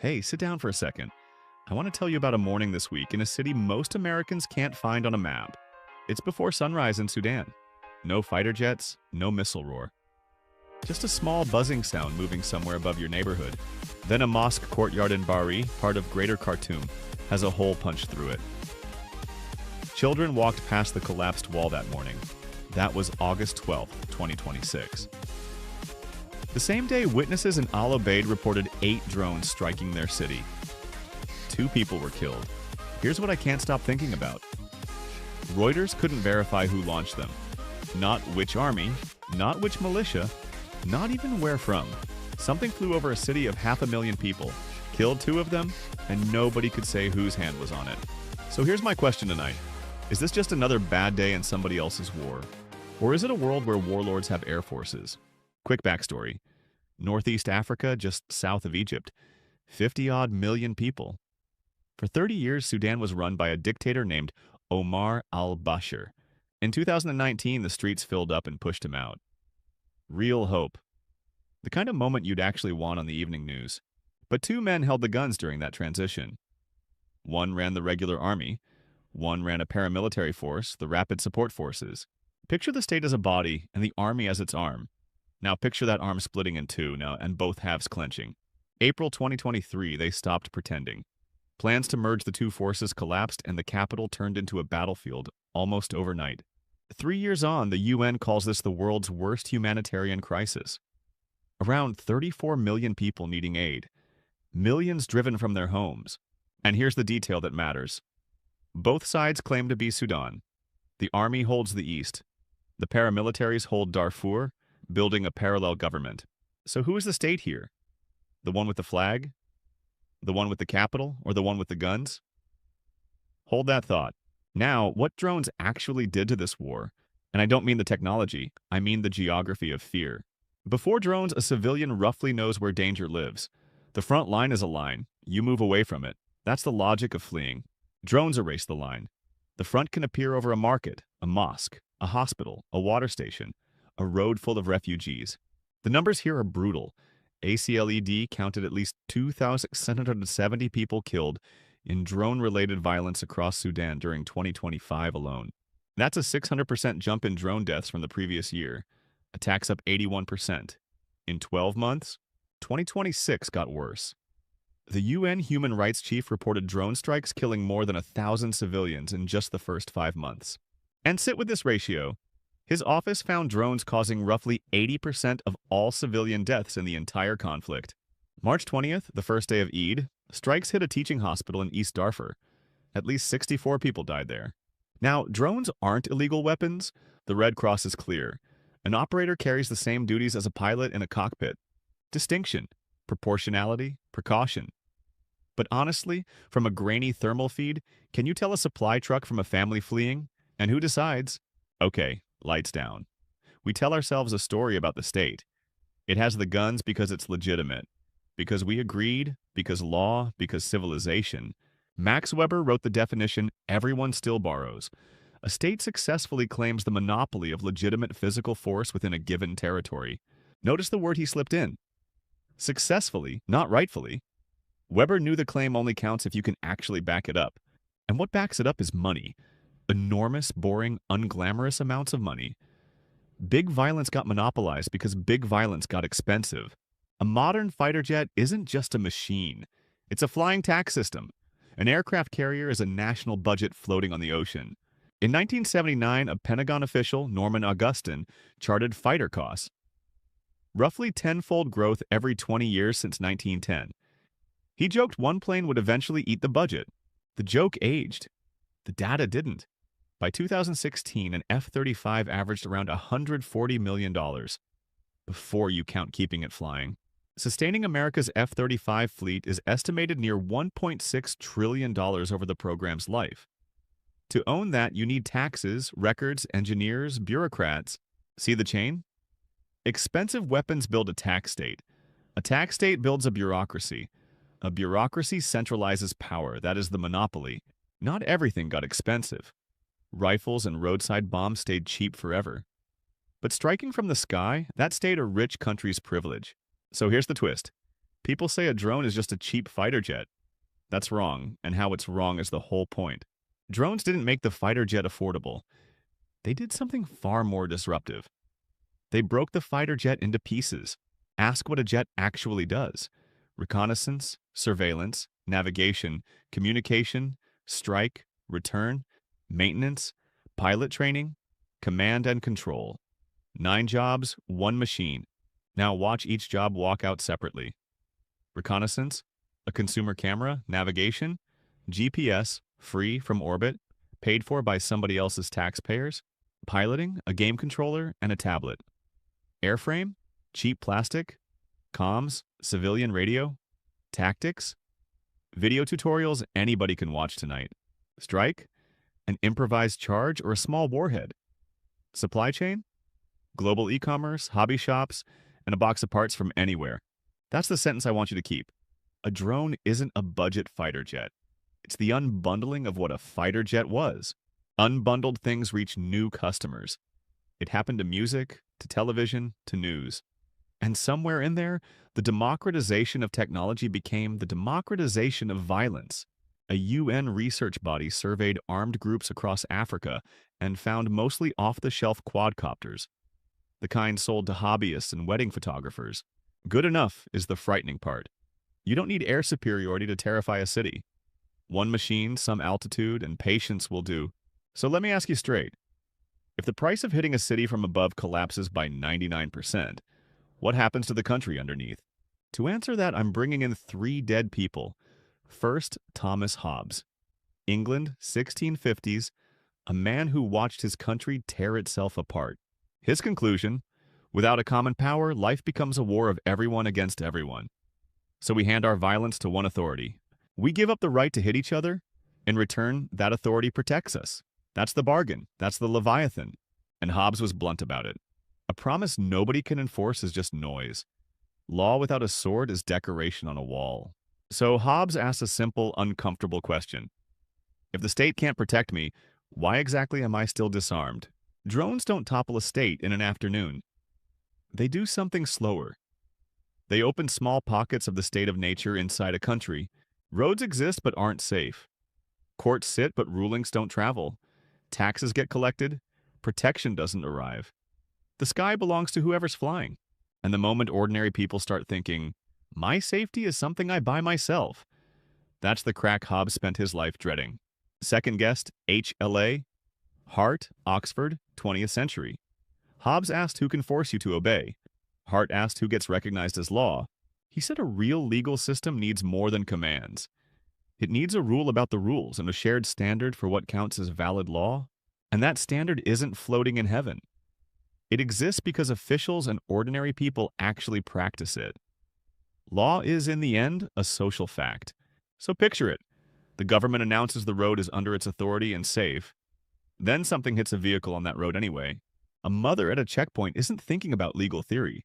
Hey, sit down for a second. I want to tell you about a morning this week in a city most Americans can't find on a map. It's before sunrise in Sudan. No fighter jets, no missile roar. Just a small buzzing sound moving somewhere above your neighborhood. Then a mosque courtyard in Bahri, part of Greater Khartoum, has a hole punched through it. Children walked past the collapsed wall that morning. That was August 12, 2026. The same day, witnesses in al-Obeid reported 8 drones striking their city. 2 people were killed. Here's what I can't stop thinking about. Reuters couldn't verify who launched them. Not which army, not which militia, not even where from. Something flew over a city of 500,000 people, killed 2 of them, and nobody could say whose hand was on it. So here's my question tonight. Is this just another bad day in somebody else's war? Or is it a world where warlords have air forces? Quick backstory. Northeast Africa, just south of Egypt. 50-odd million people. For 30 years, Sudan was run by a dictator named Omar al-Bashir. In 2019, the streets filled up and pushed him out. Real hope. The kind of moment you'd actually want on the evening news. But 2 men held the guns during that transition. One ran the regular army. One ran a paramilitary force, the Rapid Support Forces. Picture the state as a body and the army as its arm. Now picture that arm splitting in 2 now and both halves clenching. April 2023, they stopped pretending. Plans to merge the 2 forces collapsed and the capital turned into a battlefield almost overnight. 3 years on, the UN calls this the world's worst humanitarian crisis. Around 34 million people needing aid. Millions driven from their homes. And here's the detail that matters. Both sides claim to be Sudan. The army holds the east. The paramilitaries hold Darfur, building a parallel government. So who is the state here? The one with the flag? The one with the capital? Or the one with the guns? Hold that thought. Now, what drones actually did to this war, and I don't mean the technology, I mean the geography of fear. Before drones, a civilian roughly knows where danger lives. The front line is a line. You move away from it. That's the logic of fleeing. Drones erase the line. The front can appear over a market, a mosque, a hospital, a water station, a road full of refugees. The numbers here are brutal. ACLED counted at least 2,670 people killed in drone-related violence across Sudan during 2025 alone. That's a 600% jump in drone deaths from the previous year. Attacks up 81%. In 12 months, 2026 got worse. The UN human rights chief reported drone strikes killing more than 1,000 civilians in just the first 5 months. And sit with this ratio. His office found drones causing roughly 80% of all civilian deaths in the entire conflict. March 20th, the first day of Eid, strikes hit a teaching hospital in East Darfur. At least 64 people died there. Now, drones aren't illegal weapons. The Red Cross is clear. An operator carries the same duties as a pilot in a cockpit. Distinction, proportionality, precaution. But honestly, from a grainy thermal feed, can you tell a supply truck from a family fleeing? And who decides? Okay, lights down. We tell ourselves a story about the state. It has the guns because it's legitimate. Because we agreed, because law, because civilization. Max Weber wrote the definition, everyone still borrows. A state successfully claims the monopoly of legitimate physical force within a given territory. Notice the word he slipped in. Successfully, not rightfully. Weber knew the claim only counts if you can actually back it up. And what backs it up is money. Enormous, boring, unglamorous amounts of money. Big violence got monopolized because big violence got expensive. A modern fighter jet isn't just a machine. It's a flying tax system. An aircraft carrier is a national budget floating on the ocean. In 1979, a Pentagon official, Norman Augustin, charted fighter costs. Roughly tenfold growth every 20 years since 1910. He joked one plane would eventually eat the budget. The joke aged. The data didn't. By 2016, an F-35 averaged around $140 million. Before you count keeping it flying. Sustaining America's F-35 fleet is estimated near $1.6 trillion over the program's life. To own that, you need taxes, records, engineers, bureaucrats. See the chain? Expensive weapons build a tax state. A tax state builds a bureaucracy. A bureaucracy centralizes power, that is the monopoly. Not everything got expensive. Rifles and roadside bombs stayed cheap forever. But striking from the sky, that stayed a rich country's privilege. So here's the twist. People say a drone is just a cheap fighter jet. That's wrong, and how it's wrong is the whole point. Drones didn't make the fighter jet affordable. They did something far more disruptive. They broke the fighter jet into pieces. Ask what a jet actually does. Reconnaissance, surveillance, navigation, communication, strike, return, maintenance, pilot training, command and control. 9 jobs, 1 machine. Now watch each job walk out separately. Reconnaissance, a consumer camera, navigation, GPS, free from orbit, paid for by somebody else's taxpayers, piloting, a game controller, and a tablet. Airframe, cheap plastic, comms, civilian radio, tactics, video tutorials anybody can watch tonight. Strike, an improvised charge or a small warhead. Supply chain, global e-commerce, hobby shops, and a box of parts from anywhere. That's the sentence I want you to keep. A drone isn't a budget fighter jet. It's the unbundling of what a fighter jet was. Unbundled things reach new customers. It happened to music, to television, to news. And somewhere in there, the democratization of technology became the democratization of violence. A UN research body surveyed armed groups across Africa and found mostly off-the-shelf quadcopters, the kind sold to hobbyists and wedding photographers. Good enough is the frightening part. You don't need air superiority to terrify a city. 1 machine, some altitude, and patience will do. So let me ask you straight. If the price of hitting a city from above collapses by 99%, what happens to the country underneath? To answer that, I'm bringing in 3 dead people. First, Thomas Hobbes. England, 1650s, a man who watched his country tear itself apart. His conclusion, without a common power, life becomes a war of everyone against everyone. So we hand our violence to one authority. We give up the right to hit each other. In return, that authority protects us. That's the bargain. That's the Leviathan. And Hobbes was blunt about it. A promise nobody can enforce is just noise. Law without a sword is decoration on a wall. So Hobbes asks a simple, uncomfortable question. If the state can't protect me, why exactly am I still disarmed? Drones don't topple a state in an afternoon. They do something slower. They open small pockets of the state of nature inside a country. Roads exist but aren't safe. Courts sit but rulings don't travel. Taxes get collected. Protection doesn't arrive. The sky belongs to whoever's flying. And the moment ordinary people start thinking, my safety is something I buy myself, that's the crack Hobbes spent his life dreading. Second guest, HLA, Hart, Oxford, 20th century. Hobbes asked who can force you to obey. Hart asked who gets recognized as law. He said a real legal system needs more than commands. It needs a rule about the rules and a shared standard for what counts as valid law. And that standard isn't floating in heaven. It exists because officials and ordinary people actually practice it. Law is, in the end, a social fact. So picture it. The government announces the road is under its authority and safe. Then something hits a vehicle on that road anyway. A mother at a checkpoint isn't thinking about legal theory.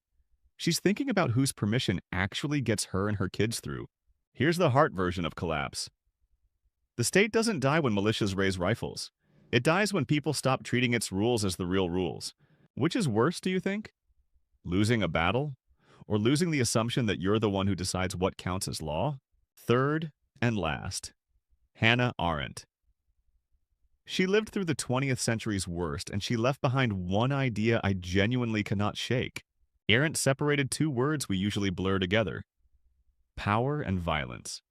She's thinking about whose permission actually gets her and her kids through. Here's the Hart version of collapse. The state doesn't die when militias raise rifles. It dies when people stop treating its rules as the real rules. Which is worse, do you think? Losing a battle? Or losing the assumption that you're the one who decides what counts as law? Third and last, Hannah Arendt. She lived through the 20th century's worst, and she left behind one idea I genuinely cannot shake. Arendt separated 2 words we usually blur together: power and violence.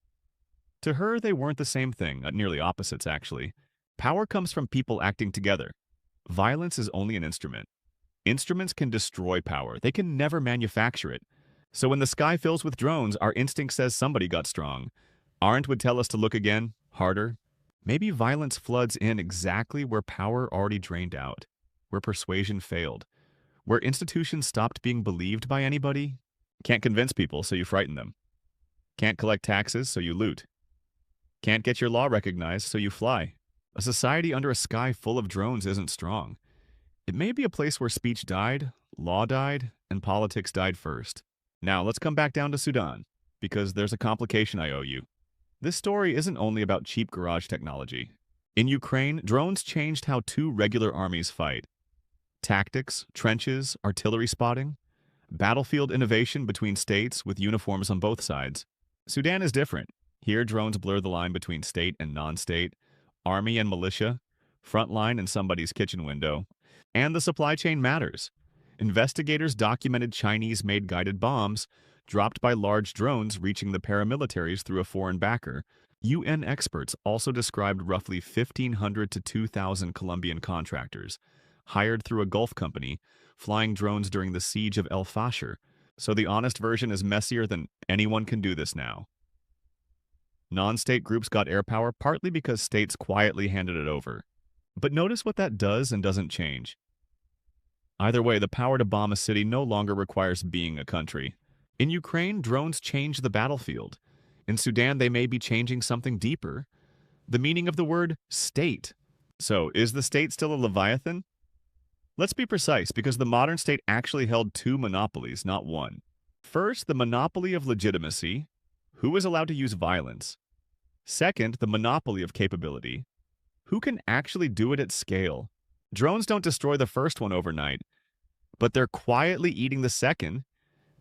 To her, they weren't the same thing, nearly opposites actually. Power comes from people acting together. Violence is only an instrument. Instruments can destroy power. They can never manufacture it. So when the sky fills with drones, our instinct says somebody got strong. Arendt would tell us to look again, harder. Maybe violence floods in exactly where power already drained out, where persuasion failed, where institutions stopped being believed by anybody. Can't convince people, so you frighten them. Can't collect taxes, so you loot. Can't get your law recognized, so you fly. A society under a sky full of drones isn't strong. It may be a place where speech died, law died, and politics died first. Now let's come back down to Sudan, because there's a complication I owe you. This story isn't only about cheap garage technology. In Ukraine, drones changed how 2 regular armies fight. Tactics, trenches, artillery spotting. Battlefield innovation between states with uniforms on both sides. Sudan is different. Here, drones blur the line between state and non-state, army and militia, frontline and somebody's kitchen window. And the supply chain matters. Investigators documented Chinese-made guided bombs dropped by large drones reaching the paramilitaries through a foreign backer. UN experts also described roughly 1,500 to 2,000 Colombian contractors, hired through a Gulf company, flying drones during the siege of El Fasher. So the honest version is messier than anyone can do this now. Non-state groups got Airpower partly because states quietly handed it over. But notice what that does and doesn't change. Either way, the power to bomb a city no longer requires being a country. In Ukraine, drones change the battlefield. In Sudan, they may be changing something deeper. The meaning of the word state. So, is the state still a leviathan? Let's be precise, because the modern state actually held two monopolies, not one. First, the monopoly of legitimacy. Who is allowed to use violence? Second, the monopoly of capability. Who can actually do it at scale? Drones don't destroy the first one overnight, but they're quietly eating the second,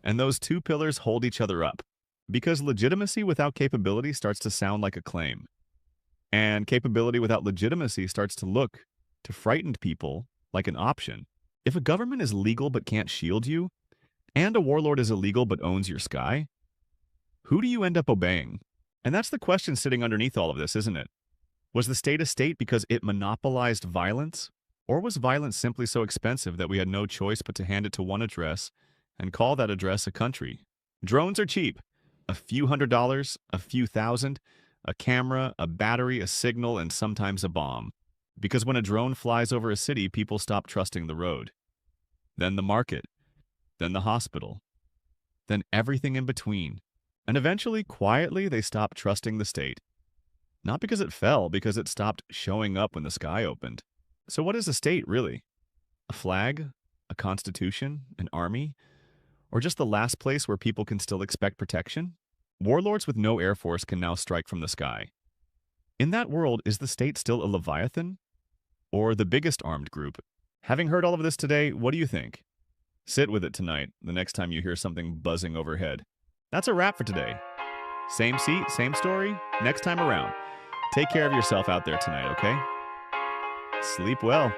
and those two pillars hold each other up. Because legitimacy without capability starts to sound like a claim. And capability without legitimacy starts to look, to frightened people, like an option. If a government is legal but can't shield you, and a warlord is illegal but owns your sky, who do you end up obeying? And that's the question sitting underneath all of this, isn't it? Was the state a state because it monopolized violence? Or was violence simply so expensive that we had no choice but to hand it to one address and call that address a country? Drones are cheap. A few $100s, a few thousand, a camera, a battery, a signal, and sometimes a bomb. Because when a drone flies over a city, people stop trusting the road. Then the market. Then the hospital. Then everything in between. And eventually, quietly, they stop trusting the state. Not because it fell, because it stopped showing up when the sky opened. So what is a state, really? A flag? A constitution? An army? Or just the last place where people can still expect protection? Warlords with no air force can now strike from the sky. In that world, is the state still a leviathan? Or the biggest armed group? Having heard all of this today, what do you think? Sit with it tonight, the next time you hear something buzzing overhead. That's a wrap for today. Same seat, same story, next time around. Take care of yourself out there tonight, okay? Sleep well.